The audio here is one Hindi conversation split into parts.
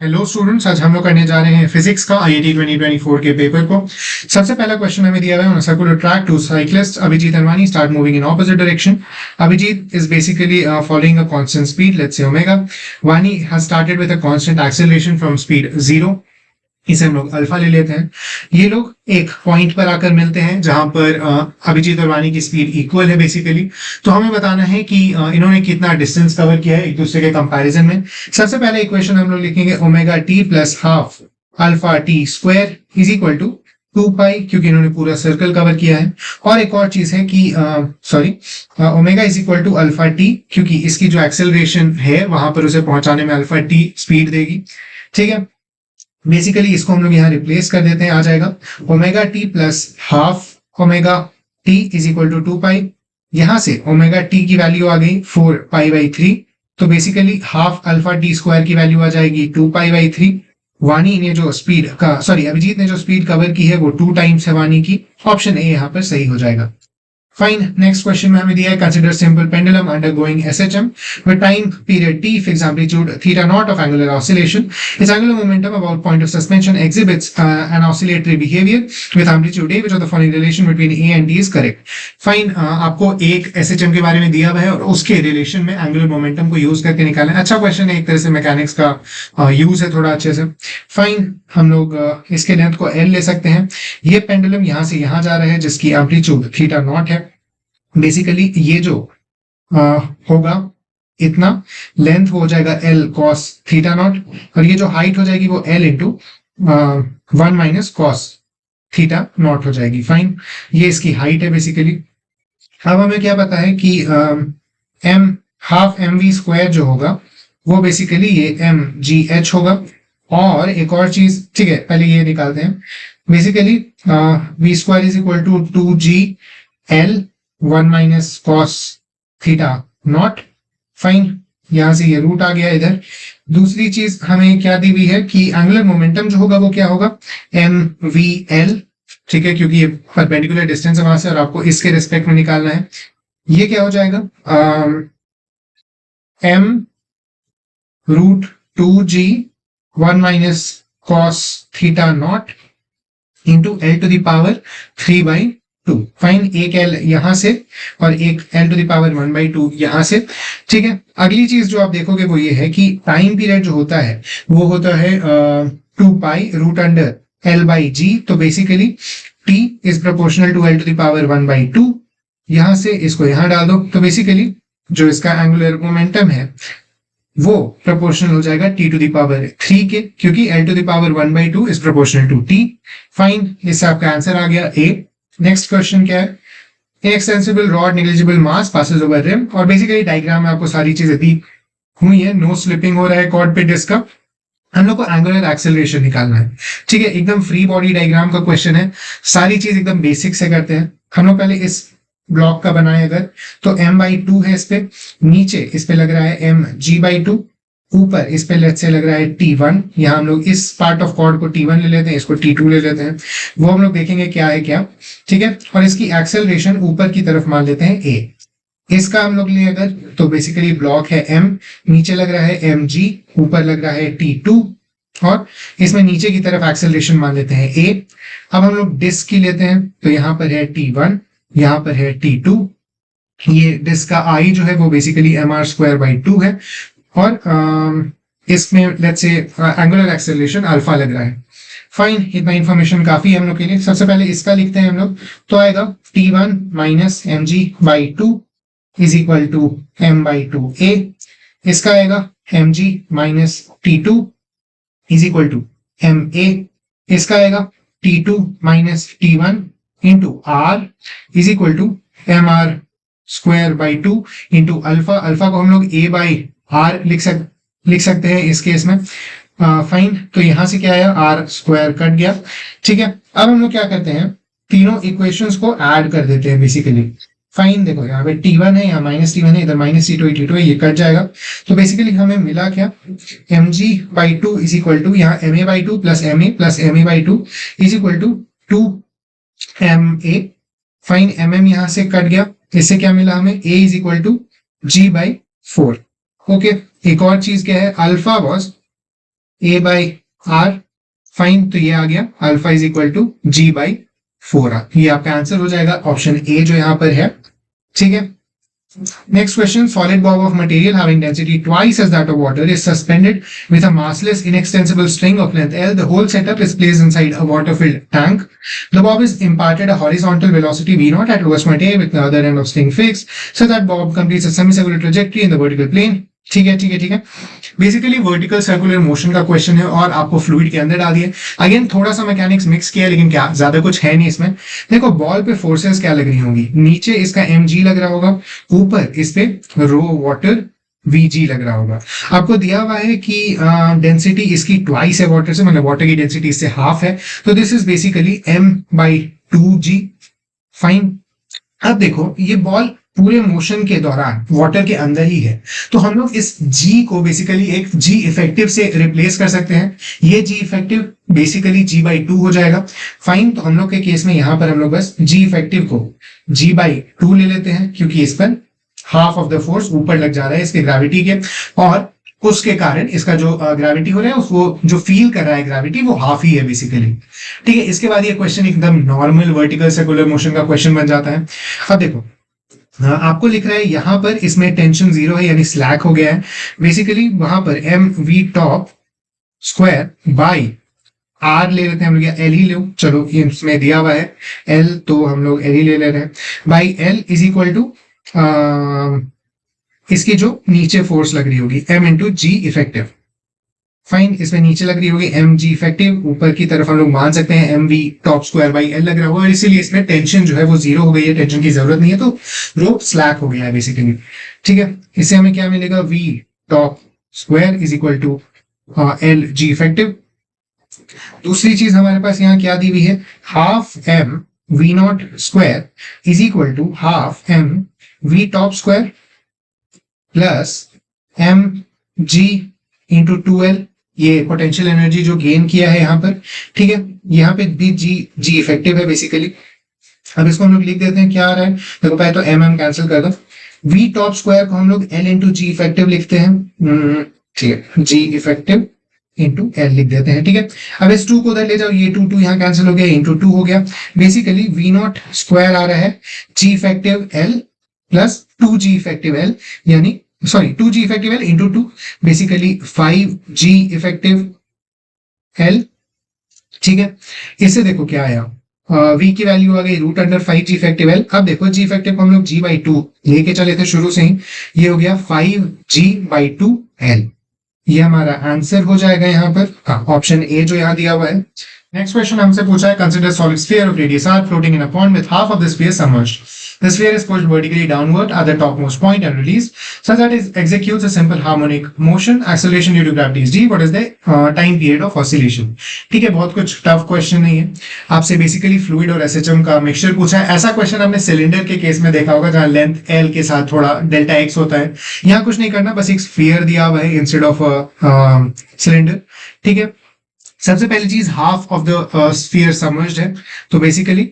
हेलो स्टूडेंट्स, आज हम लोग करने जा रहे हैं फिजिक्स का आईआईटी 2024 के पेपर को। सबसे पहला क्वेश्चन हमें दिया हुआ है, on a circular track two cyclist Abhijit and Vani start moving in opposite direction. Abhijit is basically following a constant speed, let's say omega. Vani has started with a constant acceleration from speed 0. इसे हम लोग अल्फा ले लेते हैं। ये लोग एक पॉइंट पर आकर मिलते हैं जहां पर अभिजीत और वानी की स्पीड इक्वल है बेसिकली। तो हमें बताना है कि इन्होंने कितना डिस्टेंस कवर किया है एक दूसरे के कंपैरिजन में। सबसे पहले इक्वेशन हम लोग लिखेंगे omega t plus half alpha t square is equal to 2 pi, क्योंकि इन्होंने पूरा सर्कल कवर किया है। और एक और चीज है कि omega is equal to alpha t, क्योंकि इसकी जो एक्सेलरेशन है वहां पर उसे पहुंचाने में अल्फा टी स्पीड देगी। ठीक है, बेसिकली इसको हम लोग यहाँ रिप्लेस कर देते हैं, आ जाएगा omega t plus half omega t is equal to 2 pi. यहां से ओमेगा टी की वैल्यू आ गई 4 पाई/3, तो basically half alpha t square की वैल्यू आ जाएगी 2 पाई/3। वानी ने जो स्पीड का अभिजीत ने जो स्पीड कवर की है वो 2 टाइम्स है वानी की। ऑप्शन ए यहाँ पर सही हो जाएगा। फाइन, नेक्स्ट क्वेश्चन में हमें दिया है consider simple pendulum undergoing SHM with time period t fixed amplitude theta naught of angular oscillation. Its angular momentum about point of suspension exhibits an oscillatory behavior with amplitude a, which of the following relation between a and d is correct. Fine, आपको एक एसएचएम के बारे में दिया हुआ है और उसके रिलेशन में एंगुलर मोमेंटम को यूज करके निकालना है। अच्छा क्वेश्चन है, एक तरह से मैकेनिक्स का यूज है थोड़ा अच्छे से। फाइन, हम लोग इसके लेंथ को एल ले सकते हैं। ये पेंडुलम यहाँ से यहाँ जा रहा है जिसकी एम्पलीट्यूड थीटा नॉट है। बेसिकली ये जो होगा इतना लेंथ हो जाएगा एल कॉस थीटा नॉट, और ये जो हाइट हो जाएगी वो L into 1 minus cos theta not हो जाएगी। फाइन, ये इसकी हाइट है बेसिकली। अब हमें क्या पता है कि m half m v square जो होगा वो बेसिकली ये एम जी एच होगा। और एक और चीज, ठीक है, पहले ये निकालते हैं। Basically v square is equal to 2g L 1 minus cos theta naught. Fine, यहां से ये रूट आ गया इधर। दूसरी चीज हमें क्या दी हुई है कि एंगुलर मोमेंटम जो होगा वो क्या होगा एम वी एल, ठीक है, क्योंकि ये परपेंडिकुलर डिस्टेंस है वहां से और आपको इसके रिस्पेक्ट में निकालना है। ये क्या हो जाएगा m root 2g 1 minus cos theta naught into L to the power 3/2। Fine, एक एल यहां से और एक एल टू द पावर 1/2 यहां से। ठीक है, अगली चीज जो आप देखोगे वो ये है कि टाइम पीरियड जो होता है वो होता है 2 pi root under l by g. तो basically t is proportional to l to the power 1/2। यहां से इसको यहां डाल दो, तो बेसिकली जो इसका एंगुलर मोमेंटम है वो प्रोपोर्शनल हो जाएगा टी टू द पावर 3 के, क्योंकि L to the power 1/2 is proportional to t. Fine, इससे आपका आंसर आ गया ए। नेक्स्ट क्वेश्चन क्या है, inextensible rod negligible mass passes over rim. और बेसिकली डायग्राम में आपको सारी चीजें दी हुई है। नो स्लिपिंग हो रहा है कॉर्ड पे डिस्क का। हम लोग को एंगुलर एक्सेलरेशन निकालना है। ठीक है, एकदम फ्री बॉडी डायग्राम का क्वेश्चन है। सारी चीज एकदम बेसिक से करते हैं। हम लोग पहले इस ब्लॉक का बनाए अगर, तो m/2 है इस पे, नीचे इस पे लग रहा है mg/2, ऊपर इस पे लेट्स से लग रहा है t1। यहाँ हम लोग इस पार्ट ऑफ कॉर्ड को t1 ले लेते हैं, इसको t2 ले लेते हैं, वो हम लोग देखेंगे क्या है क्या। ठीक है, और इसकी एक्सेलरेशन ऊपर की तरफ मान लेते हैं a। इसका हम लोग ले अगर, तो बेसिकली ब्लॉक है m, नीचे लग रहा है mg, ऊपर लग रहा है t2, और इसमें नीचे की तरफ एक्सेलरेशन मान लेते हैं a। अब हम लोग डिस्क की लेते हैं, तो यहाँ पर है t1, यहाँ पर है t2। ये डिस्क का i जो है वो बेसिकली mr²/2 है, और इसमें let's say angular acceleration alpha लग रहा है। फाइन, इतना इंफॉर्मेशन काफी है हम लोग के लिए। सबसे पहले इसका लिखते हैं हम लोग, तो आएगा t1 minus mg/2 is equal to m/2a। इसका आएगा mg minus t2 is equal to ma। इसका आएगा t2 minus t1 into r is equal to mr²/2 into alpha. Alpha को हम लोग a/r लिख सकते हैं इस केस में। फाइन, तो यहां से क्या आया r² कट गया। ठीक है, अब हम लोग क्या करते हैं, तीनों इक्वेशंस को ऐड कर देते हैं बेसिकली। फाइन, देखो यहाँ पे t1 है, यहाँ -t1 है, इधर -t2 है, ये कट जाएगा। तो बेसिकली हमें मिला क्या, mg/2 इज इक्वल टू यहाँ ma/2 plus ma/2 is equal to 2ma। Fine, mm यहां से कट गया, इससे क्या मिला हमें, a is equal to g/4। Okay, एक और चीज क्या है, alpha was a by r, fine, तो ये आ गया alpha is equal to g by 4r, ये आपका आंसर हो जाएगा ऑप्शन ए जो यहाँ पर है। ठीक है, next question, solid blob of material having density twice as that of water is suspended with a massless inextensible string of length L. The whole setup is placed inside a water-filled tank. The bob is imparted a horizontal velocity v0 at lowest point A with the other end of string fixed so that bob completes a semicircular trajectory in the vertical plane. ठीक है ठीक है ठीक है, बेसिकली वर्टिकल सर्कुलर मोशन का क्वेश्चन है और आपको फ्लूइड के अंदर डाल दिया। अगेन थोड़ा सा मैकेनिक्स मिक्स किया, लेकिन क्या ज्यादा कुछ है नहीं इसमें। देखो बॉल पे फोर्सेस क्या लग रही होंगी, नीचे इसका mg लग रहा होगा, ऊपर इस पे रो वाटर vg लग रहा होगा। आपको दिया हुआ है कि डेंसिटी इसकी ट्वाइस है वाटर से, मतलब वाटर की डेंसिटी इससे हाफ है, तो this is basically m/2g। Fine, अब देखो ये बॉल पूरे मोशन के दौरान वाटर के अंदर ही है, तो हम लोग इस g को बेसिकली एक g इफेक्टिव से रिप्लेस कर सकते हैं। ये g इफेक्टिव बेसिकली g/2 हो जाएगा। फाइन, तो हम लोग के केस में यहाँ पर हम लोग बस g इफेक्टिव को g/2 ले लेते हैं, क्योंकि इस पर हाफ ऑफ द फोर्स ऊपर लग जा रहा है इसके ग्रेविटी के, और उसके कारण इसका जो ग्रेविटी हो रहा है उसको जो फील कर रहा है ग्रेविटी वो हाफ ही है बेसिकली। ठीक है, इसके बाद ये क्वेश्चन एकदम नॉर्मल वर्टिकल सर्कुलर मोशन का क्वेश्चन बन जाता है। अब देखो आपको लिख रहा है यहाँ पर इसमें टेंशन 0 है, यानी स्लैक हो गया है। बेसिकली वहां पर mv top square by r ले लेते हैं हम लोग, या एल ही लो, चलो ये इसमें दिया हुआ है एल, तो हम लोग एल ही ले रहे हैं, by L is equal to इसकी जो नीचे फोर्स लग रही होगी m into g effective. Fine, इसमें नीचे लग रही होगी एम जी इफेक्टिव, ऊपर की तरफ हम लोग मान सकते हैं m v top square by L लग रहा होगा, और इसीलिए इसमें टेंशन जो है वो 0 हो गई है, टेंशन की जरूरत नहीं है, तो रोप स्लैक हो गया है बेसिकली। ठीक है, इससे हमें क्या मिलेगा, v top square is equal to L g effective. दूसरी चीज हमारे पास यहाँ क्या दी हुई है, half m v naught square is equal to half m v top square plus m g into 2l, ये पोटेंशियल एनर्जी जो गेन किया है यहाँ पर। ठीक है, यहाँ पे भी जी इफेक्टिव है बेसिकली। अब इसको हम लोग लिख देते हैं, क्या आ रहा है देखो, पहले तो एम कैंसिल कर दो, वी टॉप स्क्वायर को हम लोग एल इंटू जी इफेक्टिव लिखते हैं। ठीक है, जी इफेक्टिव इंटू एल लिख देते हैं। ठीक है, अब इस 2 को उधर ले जाओ, ये 2 यहाँ कैंसिल हो गया, इंटू 2 हो गया। बेसिकली वी नॉट स्क्वायर आ रहा है g effective l plus 2g effective l, यानी sorry 2g effective l into 2, basically 5g effective l. ठीक है, इससे देखो क्या आया, v की वैल्यू आ गई root under 5g effective L. अब देखो g इफेक्टिव को हम लोग g/2 लेके चले थे शुरू से ही, ये हो गया 5g/2 एल, ये हमारा आंसर हो जाएगा यहाँ पर ऑप्शन ए जो यहाँ दिया हुआ है। नेक्स्ट क्वेश्चन हमसे पूछा है, consider solid sphere of radius r floating in a pond with half of the sphere submerged. The sphere is pushed vertically downward at the topmost point and released such that it executes a simple harmonic motion. Acceleration due to gravity is g. What is the time period of oscillation? ठीक है, बहुत कुछ टफ क्वेश्चन नहीं है, आपसे बेसिकली फ्लूइड और एसएचएम का मिक्सचर पूछा है। ऐसा क्वेश्चन हमने सिलेंडर के केस में देखा होगा, जहां लेंथ एल के साथ थोड़ा डेल्टा एक्स होता है। यहाँ कुछ नहीं करना, बस एक स्फीयर दिया हुआ है इंस्टेड ऑफ सिलेंडर। ठीक है, सबसे पहली चीज half of the sphere submerged है, तो बेसिकली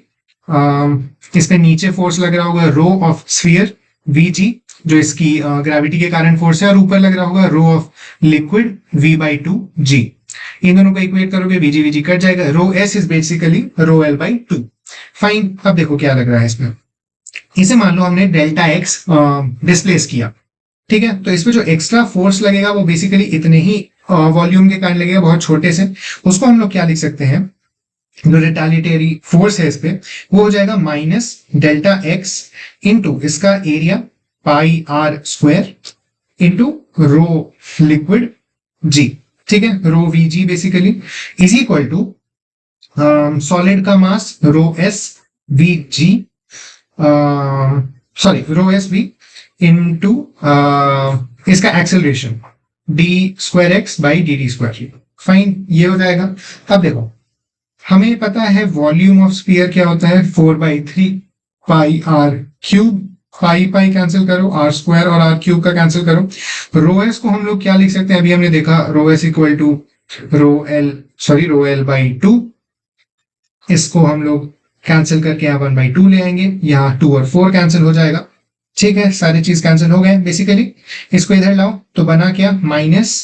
इस पे नीचे फोर्स लग रहा होगा रो ऑफ स्फीयर Vg, जो इसकी ग्रेविटी के कारण फोर्स है, और ऊपर लग रहा होगा रो ऑफ लिक्विड V/2g। इन दोनों को इक्वेट करोगे Vg कट जाएगा, rho s is basically rho L/2। Fine, अब देखो क्या लग रहा है इसमें, इसे मान लो हमने डेल्टा एक्स डिस्प्लेस किया। ठीक है, तो इसमें जो एक्स्ट्रा फोर्स लगेगा वो बेसिकली इतने ही वॉल्यूम के कारण लगेगा, बहुत छोटे से, उसको हम लोग क्या लिख सकते हैं, जो रिटालिटेरी फोर्स है इस पे, वो हो जाएगा माइनस डेल्टा एक्स इंटू इसका area pi r square into rho liquid g. ठीक है, rho v g basically is equal to solid का mass rho s v g, sorry rho s v into इसका acceleration d square x by d d square. Fine, ये हो जाएगा। अब देखो हमें पता है वॉल्यूम ऑफ स्फीयर क्या होता है, 4/3 pi r cube, pi pi cancel करो, आर स्क्वायर और आर क्यूब का कैंसिल करो। रो एस को हम लोग क्या लिख सकते हैं, अभी हमने देखा rho s equal to rho L/2, इसको हम लोग कैंसिल करके यहाँ 1/2 ले आएंगे, यहाँ 2 और 4 कैंसिल हो जाएगा। ठीक है, सारी चीज कैंसिल हो गए बेसिकली। इसको इधर लाओ तो बना क्या, minus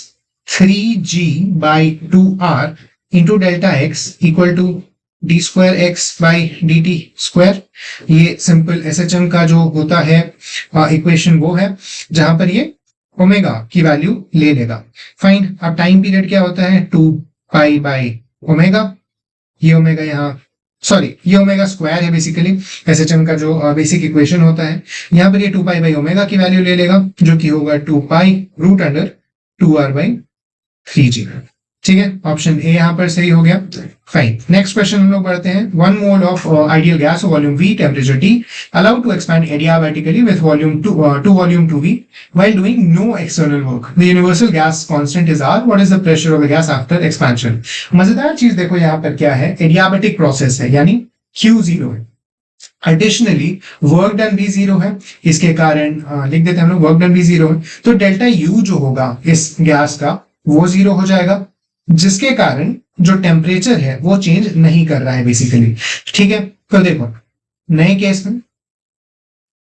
3g/2r into delta x equal to d square x by d t square. ये सिंपल एसएचएम का जो होता है इक्वेशन वो है जहां पर ये ओमेगा की वैल्यू ले लेगा। फाइन, अब टाइम पीरियड क्या होता है 2 पाई/ओमेगा। ये ओमेगा यहाँ ये ओमेगा स्क्वायर है बेसिकली एसएचएम का जो बेसिक इक्वेशन होता है। यहाँ पर ये 2 पाई/ओमेगा की वैल्यू ले लेगा जो कि होगा 2 पाई√अंडर 2r/3g। ठीक है, ऑप्शन ए यहाँ पर सही हो गया। फाइन, नेक्स्ट क्वेश्चन हम लोग बढ़ते हैं। 1 mole of ideal gas volume V, temperature T, allowed to expand adiabatically with volume to volume 2V while doing no external work. The universal gas constant is R. What is the pressure of the gas after expansion? मजेदार चीज देखो यहाँ पर क्या है, एडियाबेटिक प्रोसेस है यानी Q 0 है। एडिशनली वर्क डन भी 0 है, इसके कारण लिख देते हैं हम लोग वर्क डन भी 0 है, तो डेल्टा U जो होगा इस गैस का वो 0 हो जाएगा, जिसके कारण जो टेम्परेचर है वो चेंज नहीं कर रहा है बेसिकली। ठीक है, तो देखो नए केस में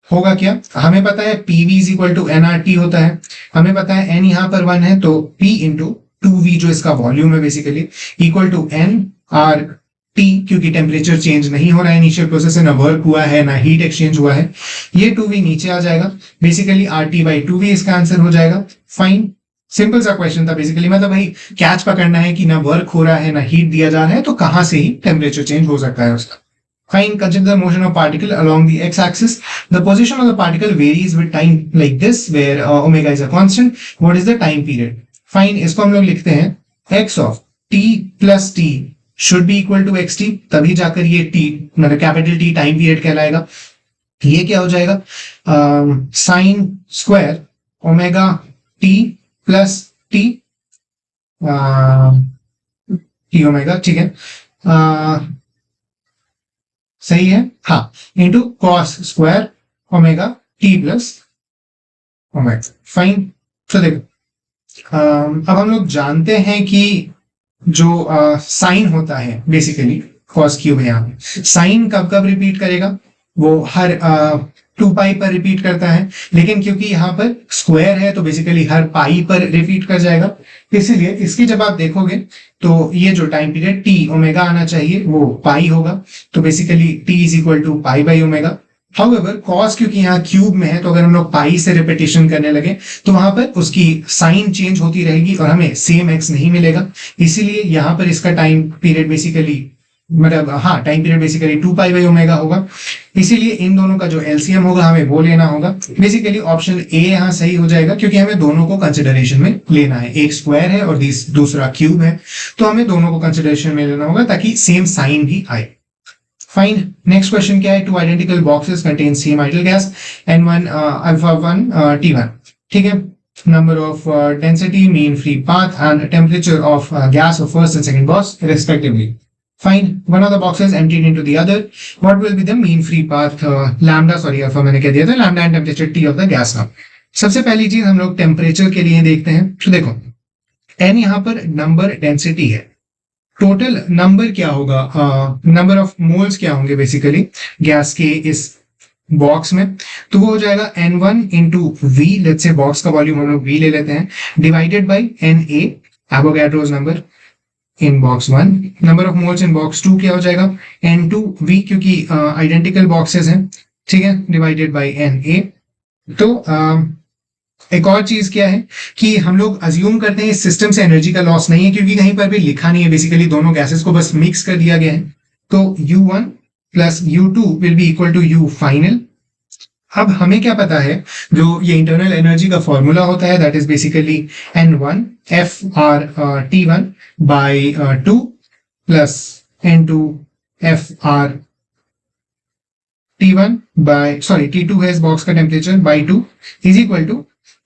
होगा क्या, हमें पता है PV is equal to nRT होता है, हमें पता है n यहाँ पर 1 है तो P इंटू 2V जो इसका वॉल्यूम है बेसिकली इक्वल टू nRT, क्योंकि टेम्परेचर चेंज नहीं हो रहा है इनिशियल प्रोसेस से, ना वर्क हुआ है ना हीट एक्सचेंज हुआ है, ये 2V नीचे आ जाएगा, बेसिकली RT/2V इसका आंसर हो जाएगा। फाइन, सिंपल सा क्वेश्चन था बेसिकली, मतलब भाई कैच पकड़ना है कि ना वर्क हो रहा है ना हीट दिया जा रहा है, तो कहां से ही टेम्परेचर चेंज हो सकता है उसका। Fine, consider the motion of particle along the x-axis. The position of the particle varies with time like this, where omega is a constant. What is the time period? Fine, इसको हम लोग लिखते हैं x of t plus t should be equal to xt, तभी जाकर ये t मतलब कैपिटल T टाइम पीरियड कहलाएगा। ये क्या हो जाएगा, sine square omega t plus T omega, ठीक है, सही है, हाँ, into cos square omega t plus omega. Fine, तो देखो अब हम लोग जानते हैं कि जो साइन होता है बेसिकली कॉस क्यूब है, यहाँ साइन कब कब रिपीट करेगा, वो हर 2 पाई पर रिपीट करता है, लेकिन क्योंकि यहाँ पर स्क्वायर है तो बेसिकली हर पाई पर रिपीट कर जाएगा, इसीलिए इसकी जब आप देखोगे तो ये जो टाइम पीरियड टी ओमेगा आना चाहिए वो पाई होगा, तो basically t is equal to पाई/ओमेगा। हाउएवर कॉस क्योंकि यहाँ क्यूब में है तो अगर हम लोग पाई से रिपीटेशन करने लगे तो वहां पर उसकी साइन चेंज होती रहेगी और हमें सेम एक्स नहीं मिलेगा, इसीलिए यहाँ पर इसका टाइम पीरियड बेसिकली मतलब हाँ टाइम पीरियड बेसिकली 2 पाई/ओमेगा होगा, इसीलिए इन दोनों का जो एलसीएम होगा हमें वो लेना होगा। बेसिकली ऑप्शन ए यहाँ सही हो जाएगा क्योंकि हमें दोनों को कंसिडरेशन में लेना है, एक स्क्वायर है और दूसरा क्यूब है, तो हमें दोनों को कंसिडरेशन में लेना होगा ताकि सेम साइन भी आए। फाइन, नेक्स्ट क्वेश्चन क्या है, 2 identical boxes contain same ideal gas N1 alpha 1 T1, ठीक है, number of density, mean free path and temperature of gas of first and second box respectively. Fine, one of the boxes emptied into the other. What will be the mean free path alpha मैंने कह दिया था, lambda and temperature T of the gas now. सबसे पहली चीज हम लोग टेम्परेचर के लिए देखते हैं, तो देखो n यहाँ पर नंबर डेंसिटी है, टोटल नंबर क्या होगा, नंबर ऑफ मोल्स क्या होंगे बेसिकली गैस के इस बॉक्स में, तो वो हो जाएगा N1 into V, let's say box का वॉल्यूम हम लोग V ले लेते हैं, divided by Na Avogadro's number in box 1, number of moles in box 2 क्या हो जाएगा N2V, क्योंकि आइडेंटिकल बॉक्सेस हैं, ठीक है, डिवाइडेड बाई Na। तो एक और चीज क्या है कि हम लोग अज्यूम करते हैं इस सिस्टम से एनर्जी का लॉस नहीं है, क्योंकि कहीं पर भी लिखा नहीं है, बेसिकली दोनों गैसेस को बस मिक्स कर दिया गया है, तो U1 plus U2 will be equal to U final. अब हमें क्या पता है, जो ये इंटरनल एनर्जी का फॉर्मूला होता है that is basically N1 FR T1 by 2 plus N2 FR T1 by T2 है इस बॉक्स का temperature by 2 is equal to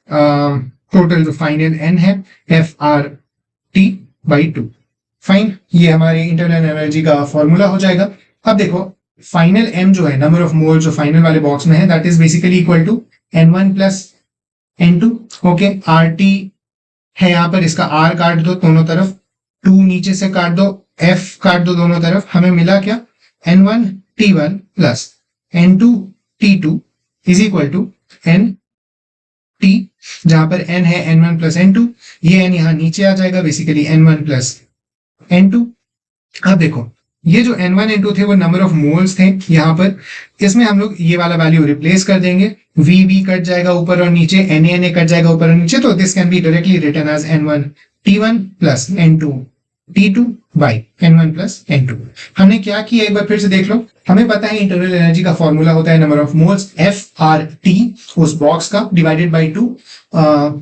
total जो फाइनल N है FR T बाई 2। फाइन, ये हमारे इंटरनल एनर्जी का फॉर्मूला हो जाएगा। अब देखो फाइनल M जो है, नंबर ऑफ मोल जो फाइनल वाले बॉक्स में है, that is basically equal to N1 plus N2। Okay, RT है यहाँ पर, इसका R काट दो दोनों तरफ, 2 नीचे से काट दो, F काट दो दोनों तरफ, हमें मिला क्या N1 T1 plus N2 T2 is equal to N T जहां पर n है n1 प्लस n2, ये n यहाँ नीचे आ जाएगा, बेसिकली n1 प्लस n2। अब देखो ये जो n1 n2 थे वो नंबर ऑफ मोल्स थे यहाँ पर, इसमें हम लोग ये वाला वैल्यू रिप्लेस कर देंगे, v कट जाएगा ऊपर और नीचे, na कट जाएगा ऊपर और नीचे, तो this can be directly written as n1 t1 plus n2 t2 by n1 plus n2। हमने क्या किया एक बार फिर से देख लो, हमें पता है इंटरनल एनर्जी का फॉर्मूला होता है नंबर ऑफ मोल्स FRT उस बॉक्स का डिवाइडेड बाई 2।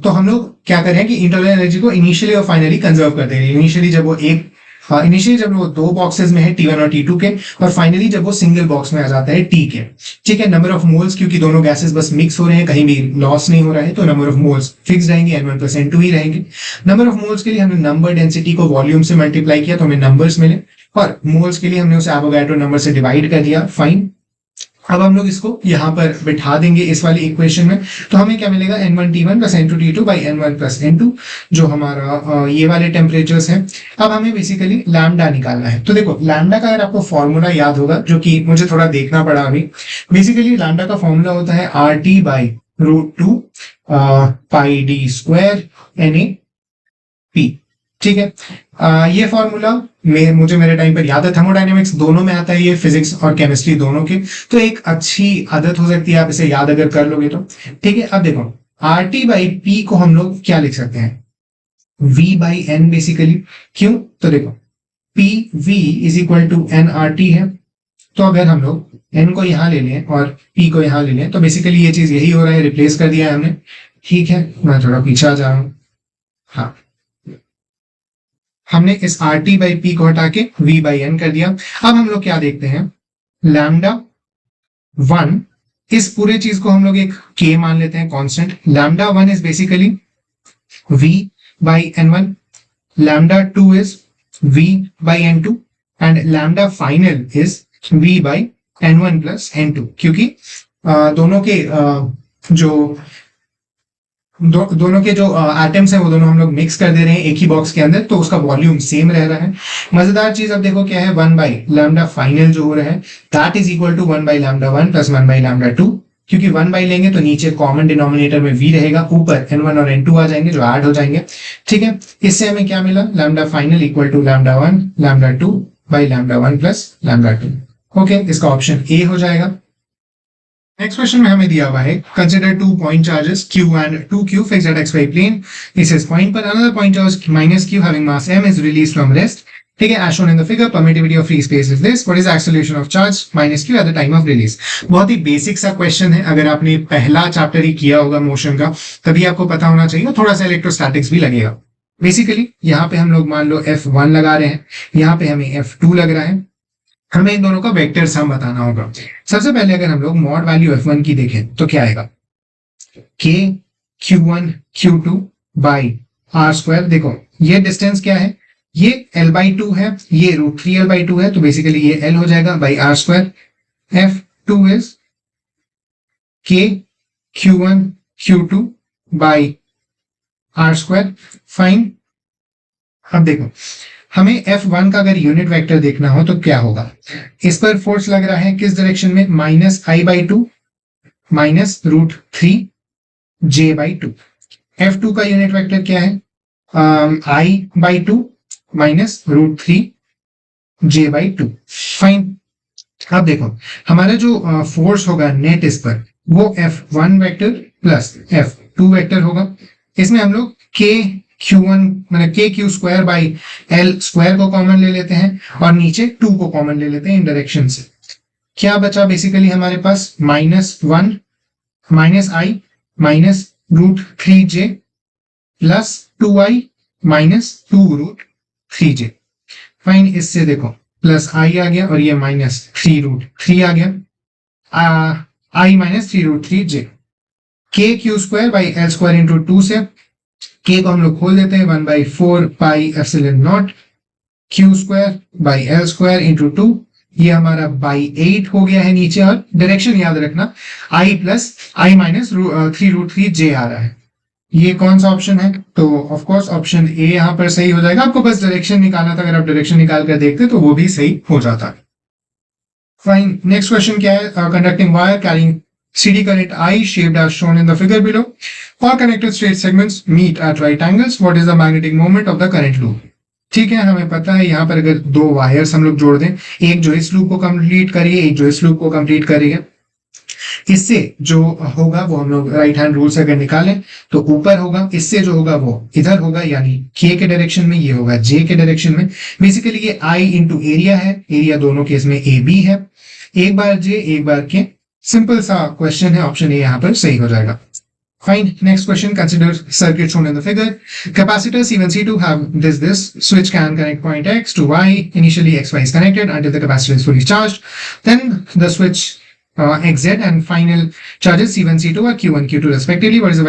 तो हम लोग क्या कर रहे हैं कि इंटरनल एनर्जी को इनिशियली और फाइनली कंजर्व कर दे रहे हैं। इनिशियली जब वो दो बॉक्सेस में है T1 और T2 के, और फाइनली जब वो सिंगल बॉक्स में आ जाता है T के। ठीक है, नंबर ऑफ मोल्स क्योंकि दोनों गैसेस बस मिक्स हो रहे हैं, कहीं भी लॉस नहीं हो रहा है, तो नंबर ऑफ मोल्स फिक्स रहेंगे, n1 प्लस n2 ही रहेंगे। नंबर ऑफ मोल्स के लिए हमने नंबर डेंसिटी को वॉल्यूम से मल्टीप्लाई किया तो हमें नंबर्स मिले, और मोल्स के लिए हमने उसे एवोगाड्रो नंबर से डिवाइड कर दिया। फाइन, अब हम लोग इसको यहाँ पर बिठा देंगे इस वाली इक्वेशन में, तो हमें क्या मिलेगा n1 t1 plus n2 t2 by n1 plus n2, जो हमारा ये वाले टेम्परेचर्स हैं। अब हमें बेसिकली लैम्डा निकालना है। तो देखो लैम्डा का अगर आपको फॉर्मूला याद होगा, जो कि मुझे थोड़ा देखना पड़ा अभी, बेसिकली लैम्डा का फॉर्मूला होता है RT by √2 pi d square NaP। ठीक है, ये फॉर्मूला मुझे मेरे टाइम पर याद है, थर्मोडायनेमिक्स दोनों में आता है ये, फिजिक्स और केमिस्ट्री दोनों के, तो एक अच्छी आदत हो सकती है आप इसे याद अगर कर लोगे तो। ठीक है, अब देखो RT बाई P को हम लोग क्या लिख सकते हैं, V बाई N बेसिकली। क्यों, तो देखो PV is equal to NRT है, तो अगर हम लोग N को यहाँ ले लें और P को यहाँ ले लें तो बेसिकली ये चीज यही हो रहा है, रिप्लेस कर दिया है हमने। ठीक है, मैं थोड़ा पीछे आ जा रहा हूँ। हाँ, हमने इस RT बाई P को हटा के V बाई N कर दिया। अब हम लोग क्या देखते हैं, लैम्डा 1, इस पूरे चीज को हम लोग एक K मान लेते हैं constant. Lambda 1 is basically V by N1, lambda 2 is V by N2 and lambda final is V by N1 plus N2, क्योंकि दोनों के दोनों के जो एटम्स हैं वो दोनों हम लोग मिक्स कर दे रहे हैं एक ही बॉक्स के अंदर, तो उसका वॉल्यूम सेम रह रहा है। मजेदार चीज अब देखो क्या है, 1 बाई लैम्डा फाइनल जो हो रहा है that is equal to 1 by lambda 1 plus 1 by lambda 2, क्योंकि 1 बाई लेंगे तो नीचे कॉमन डिनोमिनेटर में V रहेगा, ऊपर N1 और N2 आ जाएंगे जो ऐड हो जाएंगे। ठीक है, इससे हमें क्या मिला, lambda final equal to lambda 1 lambda 2 by lambda 1 plus lambda 2। Okay, इसका ऑप्शन ए हो जाएगा। नेक्स्ट क्वेश्चन में हमें दिया हुआ है, consider 2 point charges Q and 2Q fixed at xy plane। इस पॉइंट पर another point charge minus Q having mass m is released from rest। ठीक है, as shown in the figure, permittivity of free space is this, what is the acceleration of charge minus Q at the time of release। बहुत ही बेसिक सा क्वेश्चन है, अगर आपने पहला चैप्टर ही किया होगा मोशन का तभी आपको पता होना चाहिए, थोड़ा सा इलेक्ट्रोस्टैटिक्स भी लगेगा। बेसिकली यहाँ पे हम लोग मान लो F1 लगा रहे हैं, यहाँ पे हमें F2 लग रहा है, हमें इन दोनों का वेक्टर सम बताना होगा। सबसे पहले अगर हम लोग मॉड वैल्यू F1 की देखें तो क्या आएगा, K Q1 Q2 by R square. देखो ये डिस्टेंस क्या है, ये L बाई 2 है, ये √3L बाई 2 है, तो बेसिकली ये L हो जाएगा by R square. F2 is K Q1 Q2 by R square. Fine, अब देखो हमें F1 का अगर यूनिट वेक्टर देखना हो तो क्या होगा, इस पर फोर्स लग रहा है किस डायरेक्शन में, minus I by 2 minus √3J by 2। F2 का यूनिट वेक्टर क्या है, I by 2 minus √3J by 2। Fine, अब देखो हमारा जो फोर्स होगा नेट इस पर वो F1 vector plus F2 vector होगा। इसमें हम लोग Q1 मतलब KQ square by L square को कॉमन ले लेते हैं और नीचे 2 को कॉमन ले लेते हैं इन डायरेक्शन से। क्या बचा बेसिकली हमारे पास, -1 minus I minus √3J plus 2I minus 2√3J। Fine, इससे देखो प्लस I आ गया और ये माइनस 3√3 आ गया, I minus 3√3J। KQ square by L square into 2 से K को हम लोग खोल देते हैं, 1/4 pi epsilon not Q square by L square into 2, ये हमारा बाई 8 हो गया है नीचे, और डायरेक्शन याद रखना I plus I minus 3√3J आ रहा है। ये कौन सा ऑप्शन है, तो ऑफ कोर्स ऑप्शन ए यहाँ पर सही हो जाएगा। आपको बस डायरेक्शन निकालना था, अगर आप डायरेक्शन निकाल कर देखते तो वो भी सही हो जाता। फाइन, नेक्स्ट क्वेश्चन क्या है, conducting wire carrying CD current I shaped as shown in the figure below। All connected straight segments meet at right angles. What is the magnetic moment of the current loop? ठीक है, हमें पता है यहाँ पर अगर दो वायर्स हम लोग जोड़ दें, एक जो इस लूप को कंप्लीट करिए, एक जो इस लूप को कंप्लीट करिए, इससे जो होगा वो हम लोग राइट हैंड रूल से अगर निकालें तो ऊपर होगा, इससे जो होगा वो इधर होगा, यानी के के डायरेक्शन में, ये होगा जे के डायरेक्शन में। बेसिकली ये आई इंटू एरिया है, एरिया दोनों केस में ए बी है, एक बार जे एक बार के, सिंपल सा क्वेश्चन है, ऑप्शन ए यहाँ पर सही हो जाएगा। Fine. Next question. Consider circuit shown in the figure. Capacitor C1, C2 have this. Switch can connect point X to Y. Initially, XY is connected until the capacitor is fully charged. Then the switch XZ and final charges C1, C2 are Q1, Q2 respectively. What is the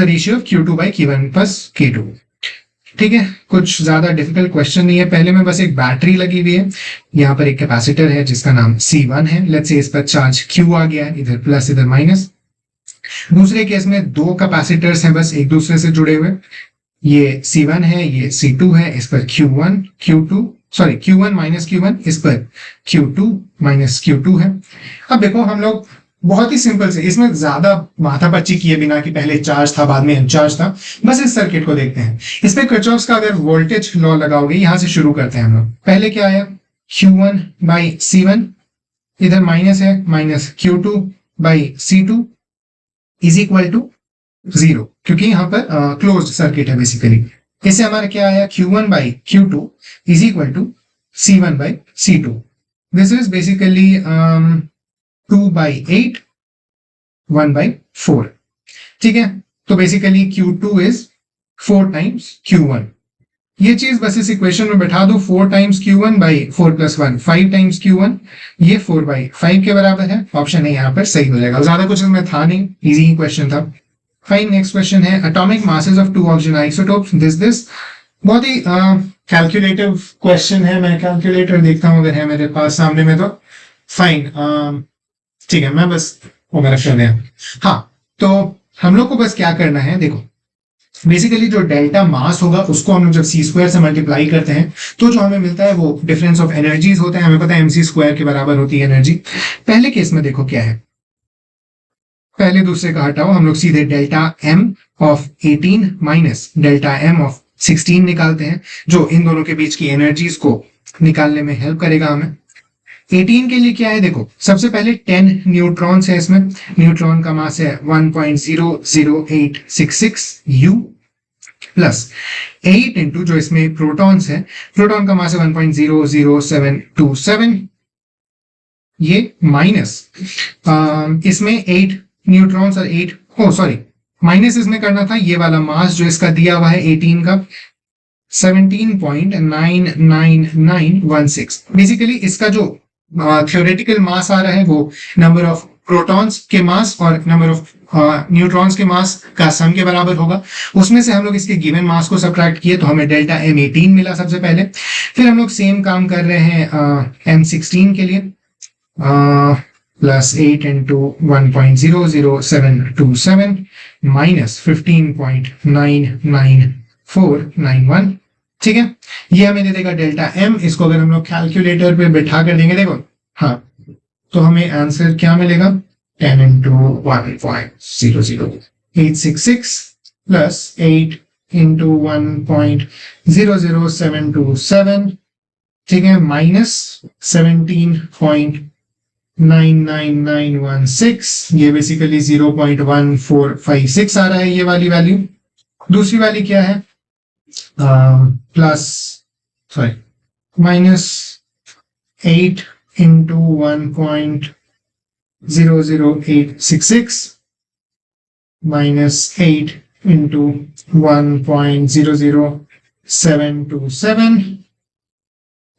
ratio of Q2 by Q1 plus K2? ठीक है, कुछ ज्यादा डिफिकल्ट क्वेश्चन नहीं है। पहले में बस एक बैटरी लगी हुई है, यहाँ पर एक कैपेसिटर है जिसका नाम C1 है। लेट्स से इस पर चार्ज Q आ गया है, इधर प्लस इधर माइनस। दूसरे केस में दो कैपेसिटर्स हैं बस एक दूसरे से जुड़े हुए, ये C1 है, ये C2 है, इस पर Q1 माइनस Q1, इस पर Q2 माइनस Q2 है। अब देखो हम लोग बहुत ही सिंपल से, इसमें ज्यादा माथापच्ची किए बिना कि पहले चार्ज था बाद में अनचार्ज था, बस इस सर्किट को देखते हैं। इसमें किरचॉफ्स का अगर वोल्टेज लॉ लगाओगे, यहां से शुरू करते हैं हम लोग। पहले क्या आया, Q1 बाई C1, इधर माइनस है, minus Q2 by C2 is equal to 0, क्योंकि यहाँ पर क्लोज्ड सर्किट है बेसिकली। इससे हमारा क्या आया, Q1 by Q2 is equal to C1 by C2। This is basically 2 by 8, 1 by 4। ठीक है, तो basically Q2 is 4 times Q1। ये चीज बस इस इक्वेशन में बैठा दो, 4 times Q1 by 4 plus 1, 5 times Q1, ये 4 बाई 5 के बराबर है। ऑप्शन है यहाँ पर सही हो जाएगा, ज्यादा कुछ इसमें था नहीं, इजी क्वेश्चन था। फाइन, नेक्स्ट क्वेश्चन है atomic masses of 2 oxygen isotopes this. बहुत ही कैलकुलेटिव क्वेश्चन है, मैं कैलकुलेटर देखता हूँ अगर है मेरे पास सामने में तो। फाइन, ठीक है, मैं बस वो मेरा फोन है। हाँ, तो हम लोग को बस क्या करना है, देखो बेसिकली जो डेल्टा मास होगा उसको हम लोग जब सी स्क्वायर से मल्टीप्लाई करते हैं तो जो हमें मिलता है वो डिफरेंस ऑफ एनर्जीज होते हैं। हमें पता है एमसी स्क्वायर के बराबर होती है एनर्जी। पहले केस में देखो क्या है, पहले दूसरे का हटाओ, हम लोग सीधे delta m of 18 minus delta m of 16 निकालते हैं, जो इन दोनों के बीच की एनर्जीज को निकालने में हेल्प करेगा हमें। 18 के लिए क्या है, देखो सबसे पहले 10 न्यूट्रॉन्स है इसमें, न्यूट्रॉन का मास है 1.00866 U प्लस 8 इंटू जो इसमें प्रोटॉन्स है, प्रोटॉन का मास है 1.00727, ये माइनस इसमें 8 न्यूट्रॉन्स और 8 सॉरी माइनस इसमें करना था, ये वाला मास जो इसका दिया हुआ है 18 का 17.99916। बेसिकली इसका जो थ्योरेटिकल मास आ रहा है वो नंबर ऑफ प्रोटॉन्स के मास और नंबर ऑफ न्यूट्रॉन्स के मास का सम के बराबर होगा। उसमें से हम लोग इसके गिवन मास को सब्ट्रैक्ट किए तो हमें डेल्टा एम 18 मिला सबसे पहले। फिर हम लोग सेम काम कर रहे हैं एम 16 के लिए, प्लस 8 इंटू 1.00727 माइनस 15.99491। ठीक है, ये हमें दे देगा डेल्टा एम। इसको अगर हम लोग कैलकुलेटर पे बैठा कर देंगे, देखो हाँ, तो हमें आंसर क्या मिलेगा, 10 इंटू 1.00866 प्लस 8 इंटू 1.00727, ठीक है, माइनस 17.99916, ये बेसिकली 0.1456 आ रहा है ये वाली वैल्यू। दूसरी वाली क्या है, plus sorry minus 8 into 1.00866 minus 8 into 1.00727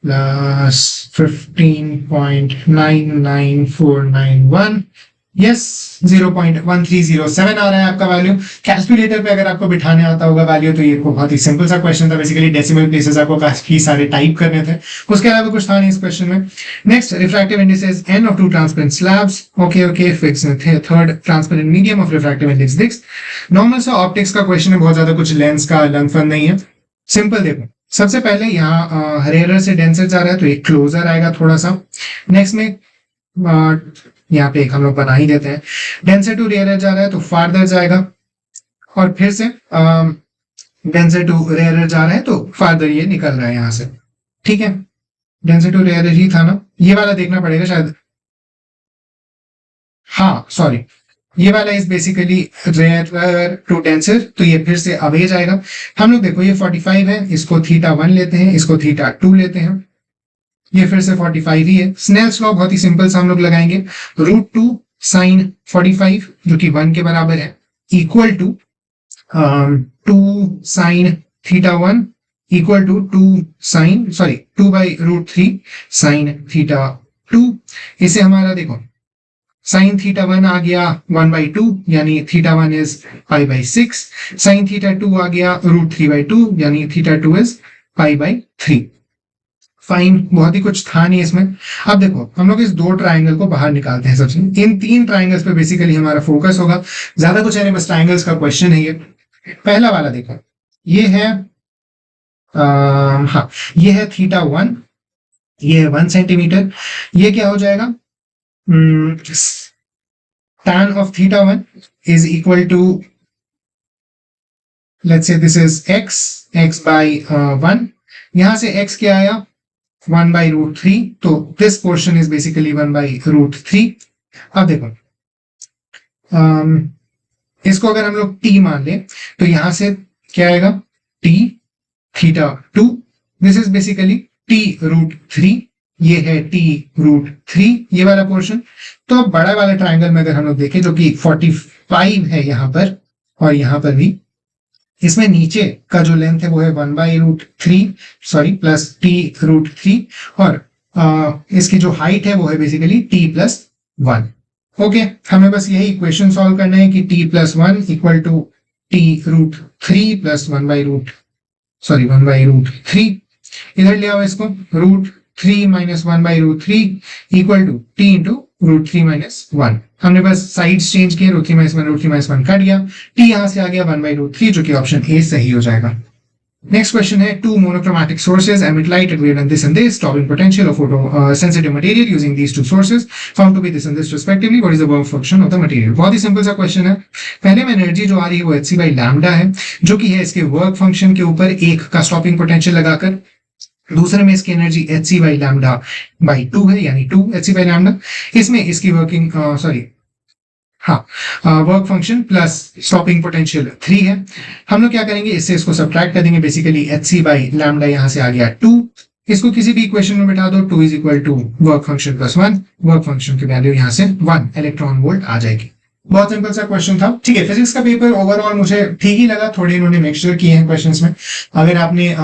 plus 15.99491, yes 0.1307 आ रहा है आपका वैल्यू। कैलकुलेटर पे अगर आपको बिठाने आता होगा वैल्यू तो ये बहुत ही सिंपल सा क्वेश्चन था, बेसिकली डेसिमल प्लेसेस आपको काफी सारे टाइप करने थे, उसके अलावा कुछ था नहीं इस क्वेश्चन में। Next, refractive indices n of 2 transparent slabs, okay fix third transparent medium of refractive index this. Normal सा ऑप्टिक्स का क्वेश्चन है, बहुत ज्यादा कुछ लेंस का लंफन नहीं है, सिंपल। देखो सबसे पहले यहाँ रेयर से डेंसर जा रहा है तो एक क्लोजर आएगा थोड़ा सा। नेक्स्ट में यहाँ पे एक हम लोग बना ही देते हैं, डेंसर टू रेयर जा रहा है तो फार्दर जाएगा, और फिर से डेंसर टू रेयरर जा रहा है, तो फार्दर ये निकल रहा है यहाँ से। ठीक है, डेंसर टू रेयरर ही था ना, ये वाला देखना पड़ेगा शायद। हाँ सॉरी, ये वाला is basically rarer to denser, तो ये फिर से अवे जाएगा। हम लोग देखो ये 45 है, इसको θ1 लेते हैं, इसको θ2 लेते हैं, ये फिर से 45 ही है। स्नेल्स लॉ बहुत ही सिंपल सा हम लोग लगाएंगे, √2 sin 45 जो कि 1 के बराबर है, equal to 2 sin θ1 equal to 2/√3 sin θ2। इसे हमारा देखो sin θ1 आ गया 1/2 यानी θ1 इज π/6, sin θ2 आ गया √3/2 यानी θ2 इज π/3। फाइन, बहुत ही कुछ था नहीं इसमें। अब देखो हम लोग इस दो ट्राइंगल को बाहर निकालते हैं। सबसे इन तीन ट्राइंगल्स पे बेसिकली हमारा फोकस होगा, ज्यादा कुछ है, बस ट्राइंगल्स का क्वेश्चन है ये। पहला वाला देखो, ये है हाँ, ये है θ1, ये है 1 सेंटीमीटर। ये क्या हो जाएगा, tan of θ1 is equal to, let's say this is x by 1, यहां से x क्या आया 1/√3, तो दिस पोर्शन इज बेसिकली 1/√3। अब देखो इसको अगर हम लोग t मान ले तो यहां से क्या आएगा t θ2, this is basically t√3, ये है t√3 ये वाला पोर्शन। तो अब बड़ा वाला ट्राइंगल में अगर हम लोग देखें जो कि 45 है यहाँ पर और यहाँ पर भी, इसमें नीचे का जो लेंथ है वो है 1/√3 सॉरी प्लस t√3, और इसकी जो हाइट है वो है बेसिकली t+1। ओके, हमें बस यही इक्वेशन सॉल्व करना है कि t+1 equal to t√3 plus 1/√3। इधर ले आओ इसको, √3 - 1/√3 इक्वल टू t इंटू √3 - 1। हमने बस साइड्स चेंज किए, √3 - 1 √3 - 1 कट गया, t यहां से आ गया 1/√3 जो कि ऑप्शन ए सही हो जाएगा। नेक्स्ट क्वेश्चन है, two monochromatic sources emit light at wavelength this and this, stopping potential of photo sensitive material using these two sources found to be this and this respectively, what is the work function of the material। बहुत ही सिंपल सा क्वेश्चन है। पहले में एनर्जी जो आ रही है वो hc/λ है, जो कि है इसके वर्क फंक्शन के ऊपर एक का स्टॉपिंग पोटेंशियल लगाकर, दूसरे में इसकी एनर्जी hc/λ/2 है यानी 2 hc/λ। इसमें इसकी working work function plus stopping potential 3 है। हम लोग क्या करेंगे, इससे इसको सब्ट्रैक्ट कर देंगे, बेसिकली hc/λ यहां से आ गया 2, इसको किसी भी इक्वेशन में बिठा दो, 2 = work function plus 1, work function की वैल्यू यहां से 1 इलेक्ट्रॉन वोल्ट आ जाएगी। बहुत सिंपल सा क्वेश्चन था। ठीक है, फिजिक्स का पेपर ओवरऑल मुझे ठीक ही लगा, थोड़े इन्होंने मिक्सचर किए हैं क्वेश्चंस में। अगर आपने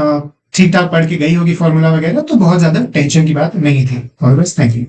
ठीक ठाक पढ़ के गई होगी फॉर्मूला वगैरह तो बहुत ज्यादा टेंशन की बात नहीं थी। और बस थैंक यू।